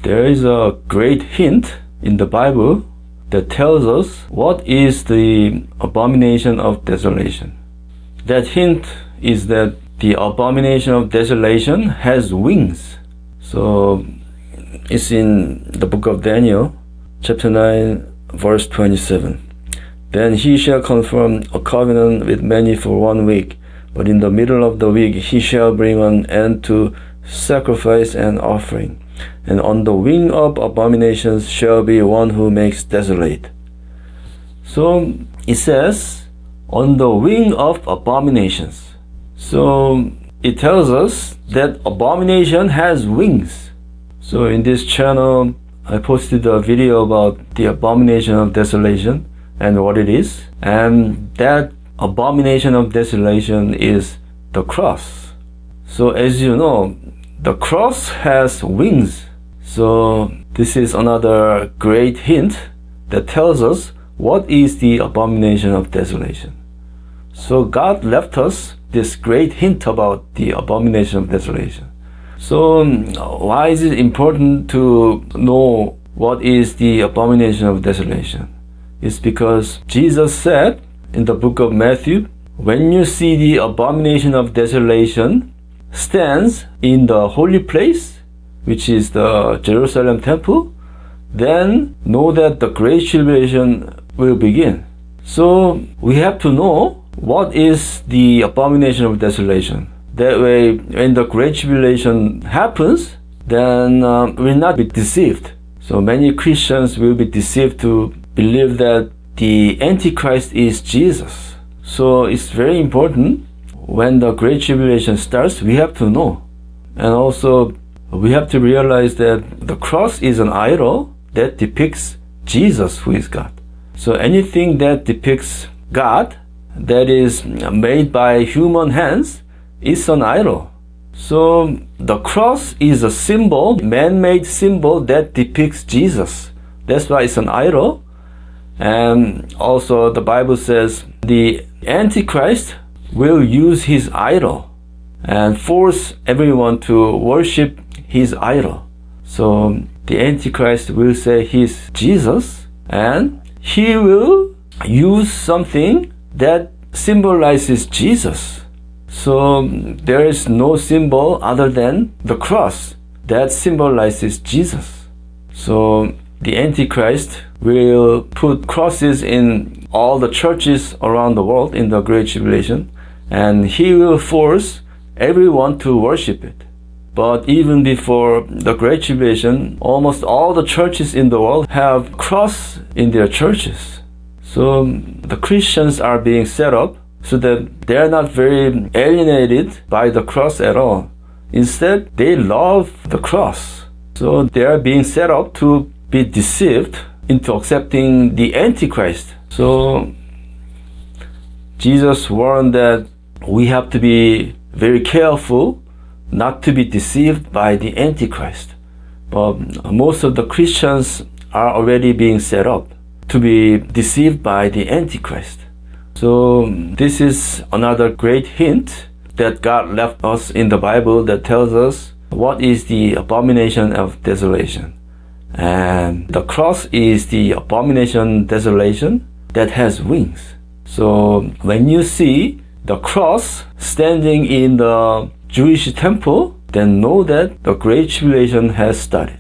there is a great hint in the Bible that tells us what is the abomination of desolation. That hint is that the abomination of desolation has wings. So it's in the book of Daniel, chapter 9, verse 27. Then he shall confirm a covenant with many for 1 week, but in the middle of the week he shall bring an end to sacrifice and offering. And on the wing of abominations shall be one who makes desolate. So it says, on the wing of abominations. So it tells us that abomination has wings. So in this channel, I posted a video about the abomination of desolation and what it is. And that abomination of desolation is the cross. So as you know, the cross has wings. So this is another great hint that tells us what is the abomination of desolation. So God left us this great hint about the abomination of desolation. So why is it important to know what is the abomination of desolation? It's because Jesus said in the book of Matthew, when you see the abomination of desolation stands in the holy place, which is the Jerusalem temple, then know that the great tribulation will begin. So we have to know what is the abomination of desolation. That way, when the great tribulation happens, then we'll not be deceived. So many Christians will be deceived to believe that the Antichrist is Jesus. So it's very important when the great tribulation starts, we have to know. And also, we have to realize that the cross is an idol that depicts Jesus, who is God. So anything that depicts God, that is made by human hands, is an idol. So the cross is a symbol, man-made symbol that depicts Jesus. That's why it's an idol. And also the Bible says the Antichrist will use his idol and force everyone to worship his idol. So the Antichrist will say he's Jesus, and he will use something that symbolizes Jesus. So there is no symbol other than the cross that symbolizes Jesus. So the Antichrist will put crosses in all the churches around the world in the Great Tribulation, and he will force everyone to worship it. But even before the Great Tribulation, almost all the churches in the world have cross in their churches. So the Christians are being set up so that they're not very alienated by the cross at all. Instead, they love the cross. So they are being set up to be deceived into accepting the Antichrist. So Jesus warned that we have to be very careful not to be deceived by the Antichrist. But most of the Christians are already being set up to be deceived by the Antichrist. So this is another great hint that God left us in the Bible that tells us what is the abomination of desolation. And the cross is the abomination desolation that has wings. So when you see the cross standing in the Jewish temple, then know that the Great Tribulation has started.